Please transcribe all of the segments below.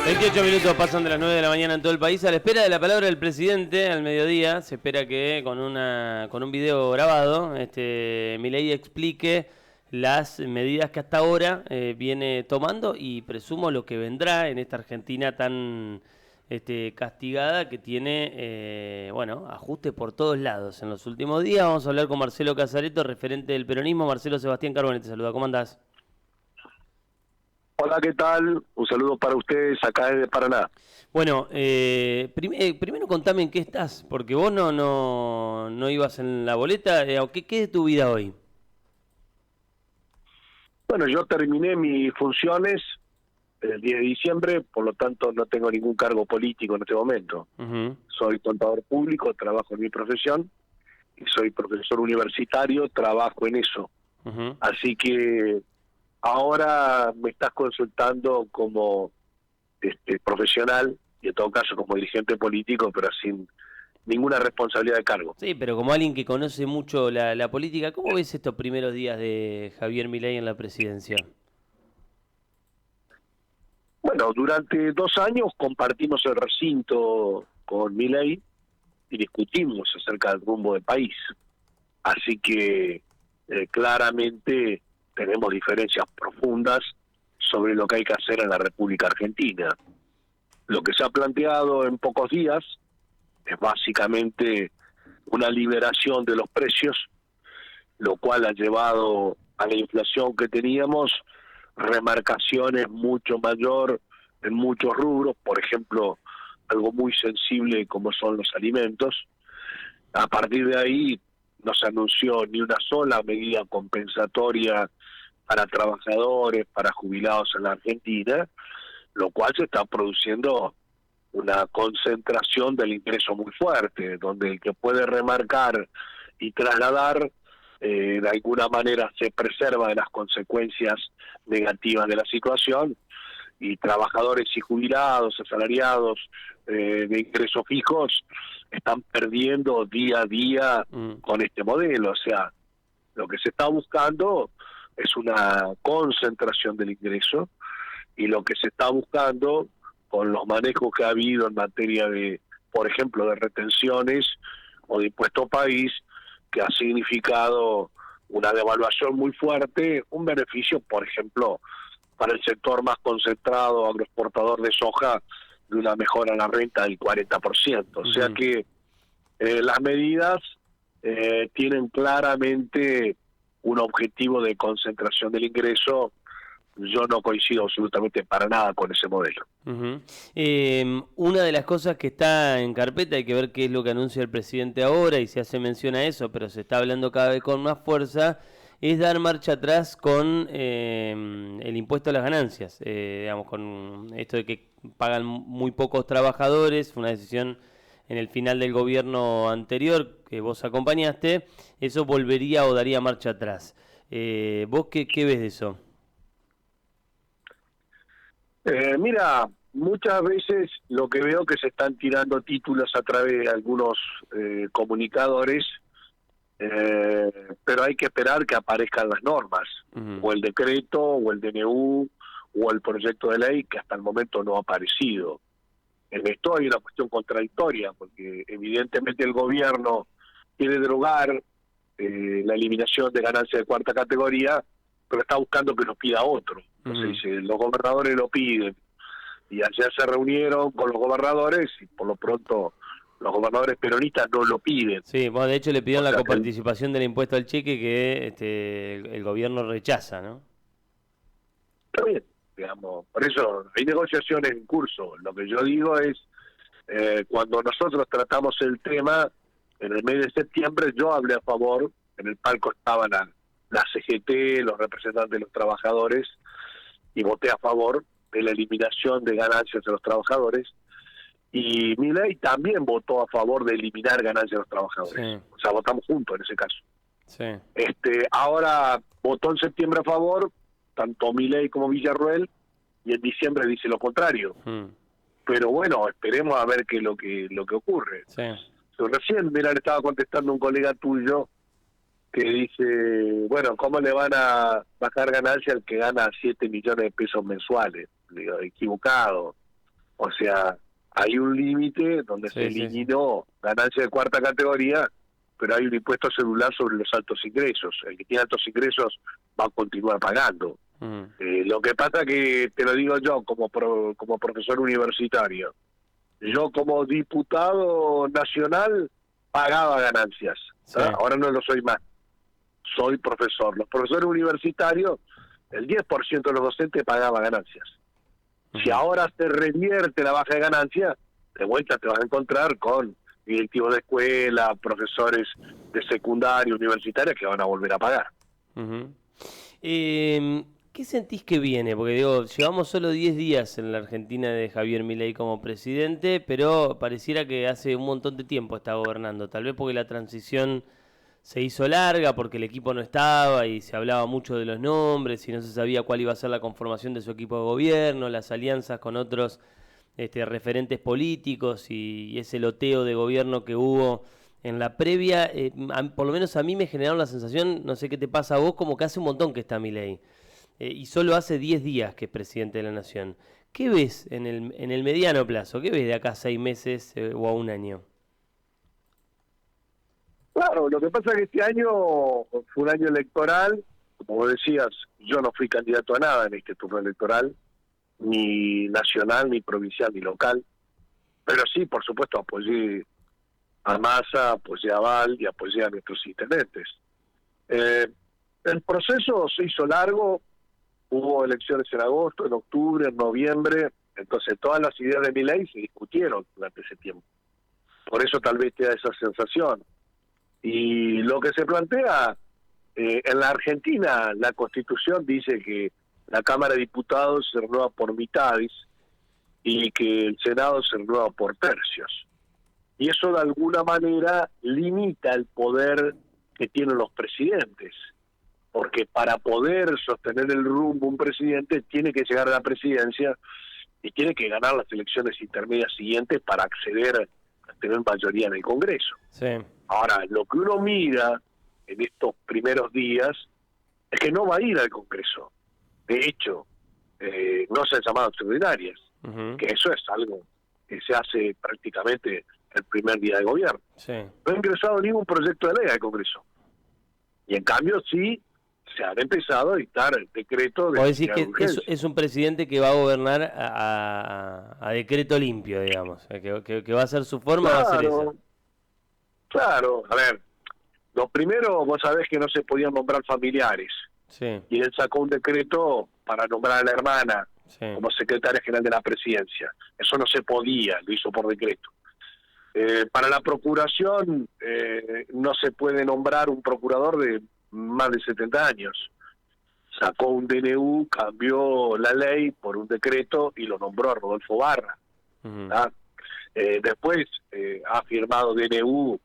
28 minutos pasan de las 9 de la mañana en todo el país. A la espera de la palabra del presidente al mediodía, se espera que con un video grabado, Milei explique las medidas que hasta ahora viene tomando y presumo lo que vendrá en esta Argentina tan castigada, que tiene ajustes por todos lados en los últimos días. Vamos a hablar con Marcelo Casareto, referente del peronismo. Marcelo, Sebastián Carbone te saluda. ¿Cómo andás? Hola, ¿qué tal? Un saludo para ustedes acá desde Paraná. Bueno, primero contame en qué estás, porque vos no ibas en la boleta. ¿Qué es tu vida hoy? Bueno, yo terminé mis funciones el 10 de diciembre, por lo tanto no tengo ningún cargo político en este momento. Uh-huh. Soy contador público, trabajo en mi profesión, y soy profesor universitario, trabajo en eso. Uh-huh. Así que ahora me estás consultando como profesional, y en todo caso como dirigente político, pero sin ninguna responsabilidad de cargo. Sí, pero como alguien que conoce mucho la política, ¿cómo ves estos primeros días de Javier Milei en la presidencia? Bueno, durante 2 años compartimos el recinto con Milei y discutimos acerca del rumbo del país. Así que claramente tenemos diferencias profundas sobre lo que hay que hacer en la República Argentina. Lo que se ha planteado en pocos días es básicamente una liberación de los precios, lo cual ha llevado a la inflación que teníamos, remarcaciones mucho mayor en muchos rubros, por ejemplo, algo muy sensible como son los alimentos. A partir de ahí no se anunció ni una sola medida compensatoria para trabajadores, para jubilados en la Argentina, lo cual se está produciendo una concentración del ingreso muy fuerte, donde el que puede remarcar y trasladar de alguna manera se preserva de las consecuencias negativas de la situación, y trabajadores y jubilados, asalariados de ingresos fijos están perdiendo día a día con este modelo. O sea, lo que se está buscando es una concentración del ingreso, y lo que se está buscando con los manejos que ha habido en materia de, por ejemplo, de retenciones o de impuesto país, que ha significado una devaluación muy fuerte, un beneficio, por ejemplo, para el sector más concentrado, agroexportador de soja, de una mejora en la renta del 40%. O sea que las medidas tienen claramente un objetivo de concentración del ingreso. Yo no coincido absolutamente para nada con ese modelo. Uh-huh. Una de las cosas que está en carpeta, hay que ver qué es lo que anuncia el presidente ahora y se hace mención a eso, pero se está hablando cada vez con más fuerza, es dar marcha atrás con el impuesto a las ganancias, digamos, con esto de que pagan muy pocos trabajadores, una decisión en el final del gobierno anterior que vos acompañaste, eso volvería o daría marcha atrás. ¿Vos qué ves de eso? Mira, muchas veces lo que veo que se están tirando títulos a través de algunos comunicadores, pero hay que esperar que aparezcan las normas, o el decreto, o el DNU, o el proyecto de ley, que hasta el momento no ha aparecido. En esto hay una cuestión contradictoria, porque evidentemente el gobierno quiere derogar la eliminación de ganancias de cuarta categoría, pero está buscando que lo pida otro. Entonces dice, los gobernadores lo piden, y ayer se reunieron con los gobernadores y por lo pronto los gobernadores peronistas no lo piden. Sí, bueno, de hecho le pidieron la sea, coparticipación del impuesto al cheque que el gobierno rechaza, ¿no? Está bien, digamos, por eso hay negociaciones en curso. Lo que yo digo es, cuando nosotros tratamos el tema en el mes de septiembre, yo hablé a favor, en el palco estaban la CGT, los representantes de los trabajadores, y voté a favor de la eliminación de ganancias de los trabajadores, y Milei también votó a favor de eliminar ganancias de los trabajadores. Sí. O sea, votamos juntos en ese caso. Sí. Ahora votó en septiembre a favor, tanto Milei como Villarruel, y en diciembre dice lo contrario. Pero bueno, esperemos a ver qué es lo que ocurre. Sí. Recién, mira, le estaba contestando un colega tuyo que dice, bueno, ¿cómo le van a bajar ganancia al que gana 7 millones de pesos mensuales? Le digo, equivocado. O sea, hay un límite donde se eliminó ganancia de cuarta categoría, pero hay un impuesto celular sobre los altos ingresos. El que tiene altos ingresos va a continuar pagando. Lo que pasa que, te lo digo yo como profesor universitario, yo como diputado nacional pagaba ganancias, ahora no lo soy más, soy profesor. Los profesores universitarios, el 10% de los docentes pagaba ganancias. Si ahora se revierte la baja de ganancias, de vuelta te vas a encontrar con directivos de escuela, profesores de secundaria, universitaria, que van a volver a pagar. ¿Qué sentís que viene? Porque digo, llevamos solo 10 días en la Argentina de Javier Milei como presidente, pero pareciera que hace un montón de tiempo está gobernando. Tal vez porque la transición se hizo larga, porque el equipo no estaba y se hablaba mucho de los nombres y no se sabía cuál iba a ser la conformación de su equipo de gobierno, las alianzas con otros referentes políticos y ese loteo de gobierno que hubo en la previa. Por lo menos a mí me generaron la sensación, no sé qué te pasa a vos, como que hace un montón que está Milei. Y solo hace 10 días que es presidente de la Nación. ¿Qué ves en el mediano plazo? ¿Qué ves de acá a 6 meses o a un año? Claro, lo que pasa es que este año fue un año electoral. Como vos decías, yo no fui candidato a nada en este turno electoral, ni nacional, ni provincial, ni local. Pero sí, por supuesto, apoyé a Massa, apoyé a Val y apoyé a nuestros intendentes. El proceso se hizo largo. Hubo elecciones en agosto, en octubre, en noviembre, entonces todas las ideas de Milei se discutieron durante ese tiempo. Por eso tal vez te da esa sensación. Y lo que se plantea, en la Argentina, la Constitución dice que la Cámara de Diputados se renueva por mitades y que el Senado se renueva por tercios. Y eso de alguna manera limita el poder que tienen los presidentes. Porque para poder sostener el rumbo un presidente tiene que llegar a la presidencia y tiene que ganar las elecciones intermedias siguientes para acceder a tener mayoría en el Congreso. Sí. Ahora, lo que uno mira en estos primeros días es que no va a ir al Congreso. De hecho, no se han llamado extraordinarias, que eso es algo que se hace prácticamente el primer día de gobierno. Sí. No ha ingresado ningún proyecto de ley al Congreso. Y en cambio sí se han empezado a dictar el decreto de... O decir que es un presidente que va a gobernar a decreto limpio, digamos, que va a ser su forma, claro, va a ser esa. Claro, a ver, lo primero, vos sabés que no se podían nombrar familiares, Sí. y él sacó un decreto para nombrar a la hermana como secretaria general de la presidencia. Eso no se podía, lo hizo por decreto. Para la procuración no se puede nombrar un procurador de más de 70 años. Sacó un DNU, cambió la ley por un decreto y lo nombró a Rodolfo Barra. Después ha firmado DNU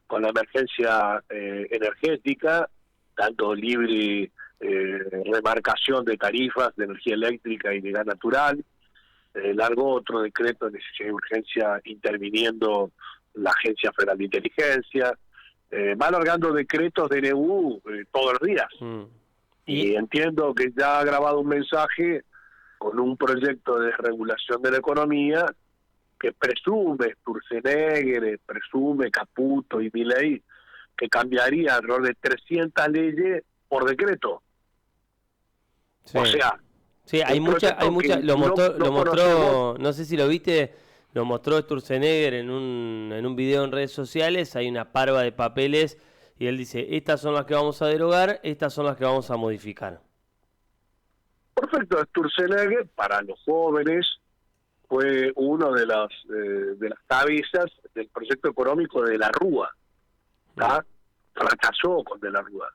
con la emergencia energética, dando libre remarcación de tarifas de energía eléctrica y de gas natural. Largó otro decreto de necesidad de urgencia interviniendo la Agencia Federal de Inteligencia. Va alargando decretos de DNU todos los días. Y entiendo que ya ha grabado un mensaje con un proyecto de regulación de la economía que presume Sturzenegger, presume Caputo y Milei, que cambiaría alrededor de 300 leyes por decreto. Sí. O sea, sí, hay mucha, lo mostró, no sé si lo viste, lo mostró Sturzenegger en un video en redes sociales. Hay una parva de papeles y él dice, estas son las que vamos a derogar, estas son las que vamos a modificar. Perfecto. Sturzenegger, para los jóvenes, fue uno de las cabezas del proyecto económico de la Rúa. Fracasó con De la Rúa.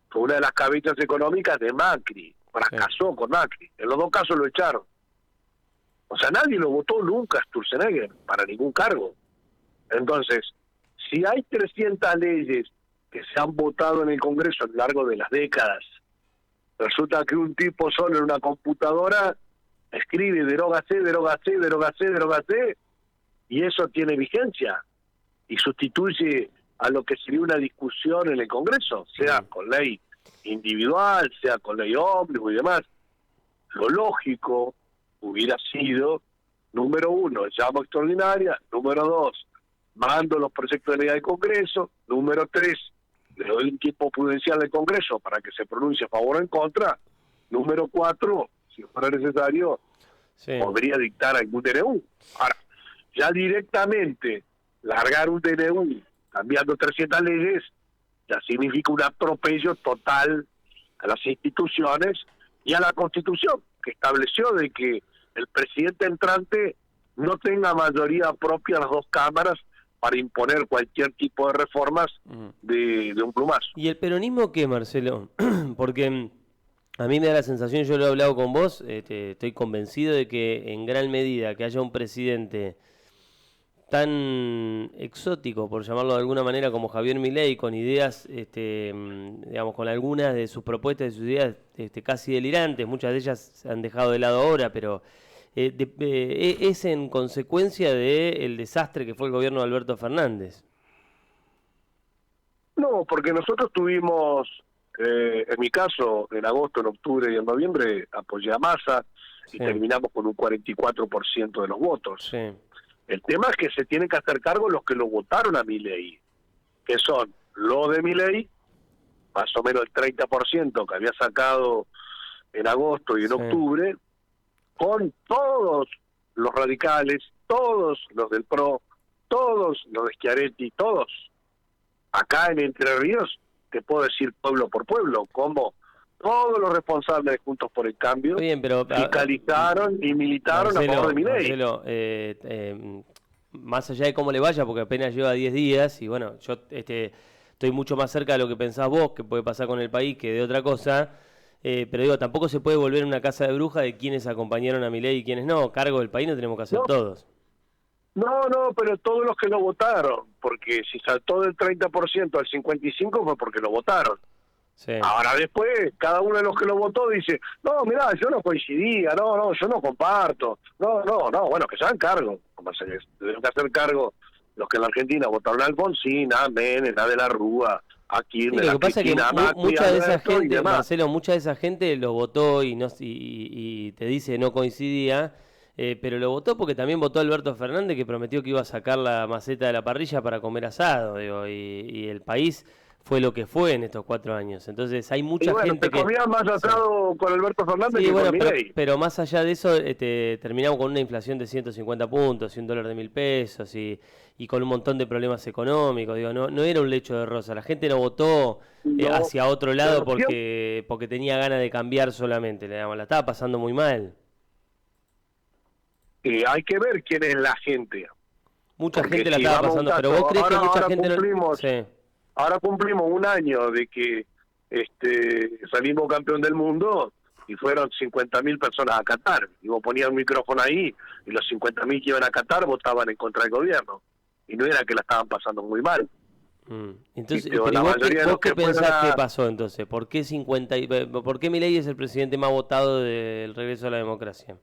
Fue una de las cabezas económicas de Macri. Fracasó con Macri. En los dos casos lo echaron. O sea, nadie lo votó nunca a Sturzenegger para ningún cargo. Entonces, si hay 300 leyes que se han votado en el Congreso a lo largo de las décadas, resulta que un tipo solo en una computadora escribe derógase, derógase, derógase, derógase, y eso tiene vigencia y sustituye a lo que sería una discusión en el Congreso, sea con ley individual, sea con ley ómnibus y demás. Lo lógico hubiera sido Número 1, llamo extraordinaria. Número 2, mando los proyectos de ley al Congreso. Número 3, le doy un tiempo prudencial al Congreso para que se pronuncie a favor o en contra. Número 4, si fuera necesario, podría dictar algún DNU. Ahora, ya directamente largar un DNU cambiando 300 leyes ya significa un atropello total a las instituciones y a la Constitución, que estableció de que el presidente entrante no tenga mayoría propia en las dos cámaras para imponer cualquier tipo de reformas de un plumazo. ¿Y el peronismo qué, Marcelo? Porque a mí me da la sensación, yo lo he hablado con vos, estoy convencido de que en gran medida que haya un presidente tan exótico, por llamarlo de alguna manera, como Javier Milei, con ideas, digamos, con algunas de sus propuestas y sus ideas casi delirantes, muchas de ellas se han dejado de lado ahora, pero es en consecuencia del desastre que fue el gobierno de Alberto Fernández. No, porque nosotros tuvimos, en mi caso, en agosto, en octubre y en noviembre, apoyé a Massa y terminamos con un 44% de los votos. Sí. El tema es que se tienen que hacer cargo los que lo votaron a Milei, que son los de Milei, más o menos el 30% que había sacado en agosto y en octubre, con todos los radicales, todos los del PRO, todos los de Schiaretti, todos. Acá en Entre Ríos, te puedo decir pueblo por pueblo, como todos los responsables de Juntos por el Cambio fiscalizaron y militaron, Marcelo, a favor de Milei. Marcelo, más allá de cómo le vaya, porque apenas lleva 10 días, y bueno, yo estoy mucho más cerca de lo que pensás vos, que puede pasar con el país, que de otra cosa, pero digo, tampoco se puede volver una casa de bruja de quienes acompañaron a Milei y quienes no. Cargo del país no tenemos que hacer todos. No, pero todos los que lo votaron, porque si saltó del 30% al 55% fue porque lo votaron. Sí. Ahora después, cada uno de los que lo votó dice, no, mirá, yo no coincidía, no, yo no comparto, no, bueno, que se hagan cargo, como se deben de hacer cargo los que en la Argentina votaron a Alfonsín, a Menem, a De la Rúa, a Kirchner, sí, lo que pasa es que mucha de esa gente, Marcelo, mucha de esa gente lo votó y te dice no coincidía, pero lo votó porque también votó Alberto Fernández, que prometió que iba a sacar la maceta de la parrilla para comer asado, digo, y el país fue lo que fue en estos 4 años. Entonces hay mucha gente que... comía más atado con Alberto Fernández que bueno, con Milei. Pero más allá de eso, terminamos con una inflación de 150 puntos, y $1 de 1.000 pesos, y con un montón de problemas económicos. Digo, no era un lecho de rosa. La gente no votó hacia otro lado porque tenía ganas de cambiar solamente. La estaba pasando muy mal. Hay que ver quién es la gente. Mucha gente la estaba pasando, pero vos crees que mucha gente cumplimos, Ahora cumplimos un año de que salimos campeón del mundo y fueron 50.000 personas a Qatar. Y vos ponías un micrófono ahí y los 50.000 que iban a Qatar votaban en contra del gobierno. Y no era que la estaban pasando muy mal. Entonces, pero ¿vos qué pensás que pasó entonces? ¿Por qué Milei es el presidente más votado del regreso a la democracia?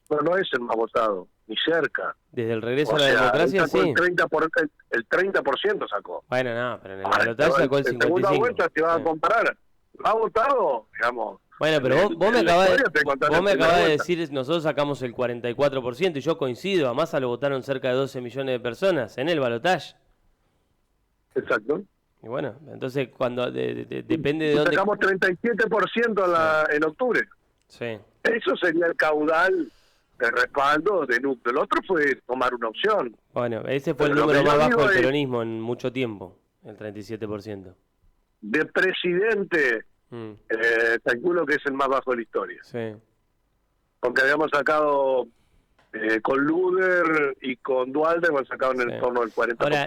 Pero no es el más votado, ni cerca. Desde el regreso a la democracia, sí. El 30% sacó. Bueno, no, pero en el balotaje sacó el 55%. En segunda vuelta te vas a comparar. ¿Ha votado? Digamos. Bueno, pero vos me acabás de decir, nosotros sacamos el 44%, y yo coincido, a Massa lo votaron cerca de 12 millones de personas en el balotaje. Exacto. Y bueno, entonces cuando depende de dónde... Sacamos 37% en octubre. Sí. Eso sería el caudal de respaldo de Nucleo. El otro fue tomar una opción. Bueno, ese fue el número más bajo del peronismo en mucho tiempo, el 37%. De presidente, calculo que es el más bajo de la historia. Sí. Porque habíamos sacado con Luder y con Dualde, hemos sacado en el torno del 40%. Ahora,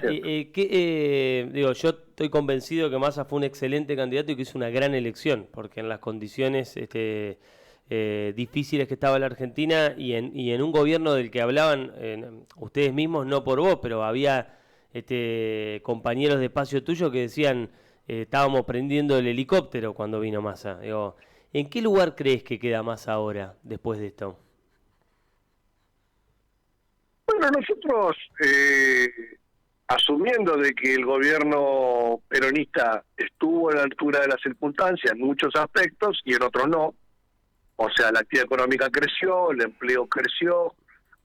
yo estoy convencido que Massa fue un excelente candidato y que hizo una gran elección, porque en las condiciones... difíciles que estaba la Argentina y en un gobierno del que hablaban ustedes mismos, no por vos, pero había compañeros de espacio tuyo que decían estábamos prendiendo el helicóptero cuando vino Massa. Digo, ¿en qué lugar crees que queda Massa ahora después de esto? Bueno, nosotros asumiendo de que el gobierno peronista estuvo a la altura de las circunstancias en muchos aspectos y en otros no. O sea, la actividad económica creció, el empleo creció,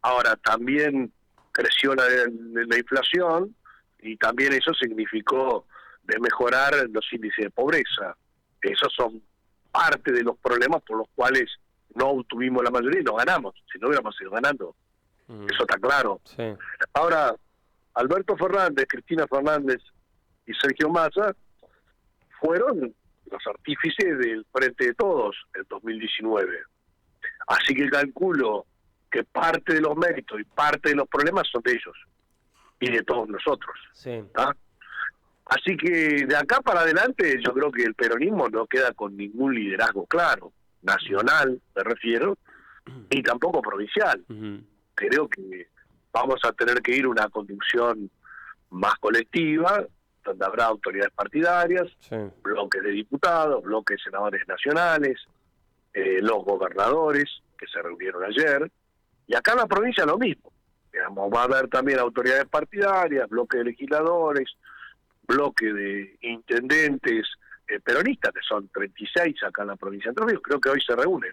Ahora, también creció la inflación y también eso significó de mejorar los índices de pobreza. Esos son parte de los problemas por los cuales no obtuvimos la mayoría y no ganamos. Si no hubiéramos ido ganando, eso está claro. Sí. Ahora, Alberto Fernández, Cristina Fernández y Sergio Massa fueron los artífices del Frente de Todos en 2019. Así que calculo que parte de los méritos y parte de los problemas son de ellos y de todos nosotros. Sí. ¿Ah? Así que de acá para adelante yo creo que el peronismo no queda con ningún liderazgo claro, nacional me refiero, y tampoco provincial. Creo que vamos a tener que ir a una conducción más colectiva, donde habrá autoridades partidarias, Sí. bloques de diputados, bloques de senadores nacionales, los gobernadores que se reunieron ayer, y acá en la provincia lo mismo. Digamos, va a haber también autoridades partidarias, bloques de legisladores, bloque de intendentes peronistas, que son 36 acá en la provincia de Entre Ríos, creo que hoy se reúnen.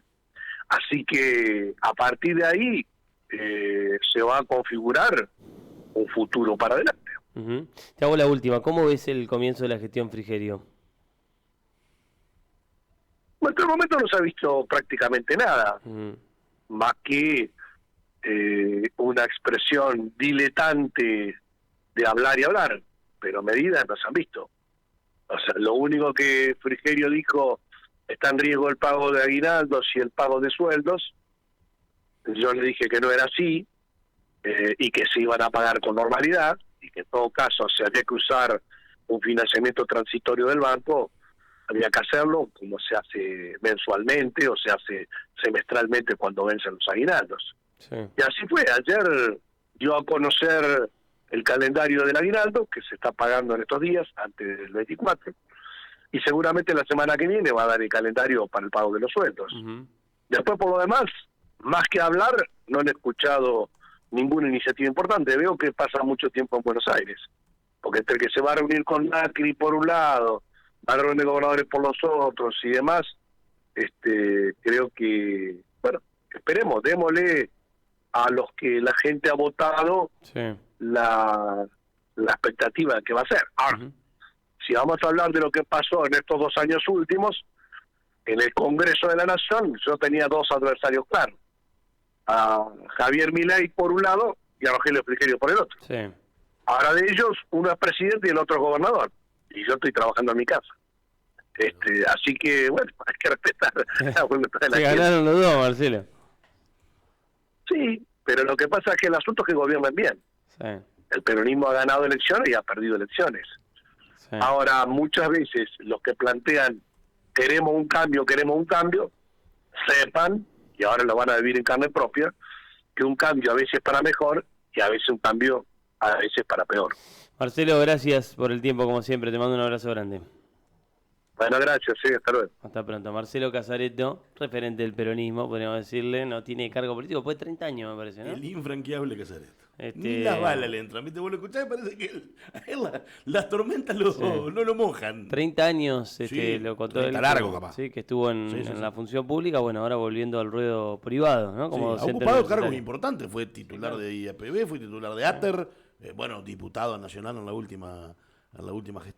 Así que a partir de ahí se va a configurar un futuro para adelante. Te hago la última. ¿Cómo ves el comienzo de la gestión Frigerio? En este momento no se ha visto prácticamente nada, más que una expresión diletante de hablar y hablar, pero medidas no se han visto. O sea, lo único que Frigerio dijo, está en riesgo el pago de aguinaldos y el pago de sueldos. Yo le dije que no era así, y que se iban a pagar con normalidad, y que en todo caso, si había que usar un financiamiento transitorio del banco, había que hacerlo como se hace mensualmente o se hace semestralmente cuando vencen los aguinaldos. Sí. Y así fue. Ayer dio a conocer el calendario del aguinaldo, que se está pagando en estos días, antes del 24, y seguramente la semana que viene va a dar el calendario para el pago de los sueldos. Después, por lo demás, más que hablar, no he escuchado ninguna iniciativa importante. Veo que pasa mucho tiempo en Buenos Aires, porque entre que se va a reunir con Macri por un lado, va a reunir gobernadores por los otros y demás, creo que, bueno, esperemos, démosle a los que la gente ha votado la expectativa que va a ser. Ahora, si vamos a hablar de lo que pasó en estos 2 años últimos, en el Congreso de la Nación, yo tenía 2 adversarios claros: a Javier Milei por un lado y a Rogelio Frigerio por el otro. Sí. Ahora de ellos, uno es presidente y el otro es gobernador, y yo estoy trabajando en mi casa. Así que, bueno, hay que respetar la voluntad de la Se gente. ganaron los dos, Marcelo. Sí, pero lo que pasa es que el asunto es que gobiernan bien. Sí. El peronismo ha ganado elecciones y ha perdido elecciones. Sí. Ahora, muchas veces los que plantean queremos un cambio, sepan, y ahora lo van a vivir en carne propia, que un cambio a veces para mejor y a veces un cambio a veces para peor. Marcelo, gracias por el tiempo, como siempre. Te mando un abrazo grande. Bueno, gracias, sí, hasta luego. Hasta pronto. Marcelo Casareto, referente del peronismo, podríamos decirle, no tiene cargo político, después de 30 años, me parece, ¿no? El infranqueable Casareto. Ni las balas le entran. ¿Viste? Vos lo escuchás y parece que las tormentas no lo mojan. 30 años, Sí, lo contó 30 él, largo, capaz. Sí, que estuvo en la función pública, bueno, ahora volviendo al ruedo privado, ¿no? Como Ha docente ocupado universitario. cargos importantes. Fue titular de IAPB, fue titular de ATER, bueno, diputado nacional en la última gestión.